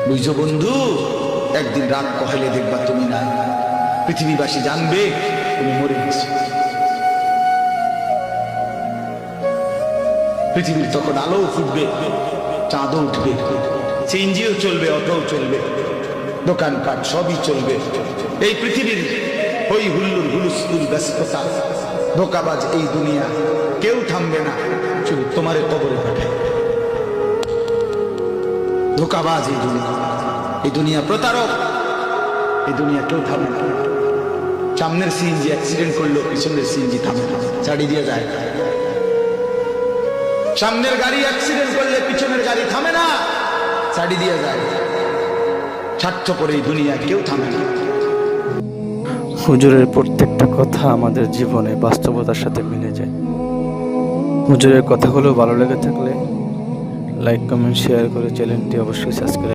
বুঝছো বন্ধু, একদিন রাত কহেলে দেখবা তুমি নাই, পৃথিবীবাসী জানবে তুমি মরে গেছো। পৃথিবীর তখন আলো ফুটবে, চাঁদও উঠবে, সিএনজিও চলবে, অটোও চলবে, দোকানপাট সবই চলবে। এই পৃথিবীর হই হুল্লুর হুলুস্থুল ব্যস্ততা, ধোকাবাজ এই দুনিয়া, কেউ থামবে না, শুধু তোমারে কবরে পাঠায়। ধোকাবাজ এই দুনিয়া, এই দুনিয়া প্রতারক, এই দুনিয়া কেউ থামে না। সামনের সিএনজি অ্যাক্সিডেন্ট করলো, পিছনের সিএনজি থামে না, ছাড়ি দিয়ে যায়। সামনের গাড়ি অ্যাক্সিডেন্ট করলে পিছনের গাড়ি থামে না, ছাড়ি দিয়ে যায়। স্বার্থপর এই দুনিয়া কেউ থামে না। হুজুরের প্রত্যেকটা কথা আমাদের জীবনে বাস্তবতার সাথে মিলে যায়। হুজুরের কথাগুলো ভালো লেগে থাকলে লাইক, কমেন্ট, শেয়ার করে চ্যানেলটি অবশ্যই সাবস্ক্রাইব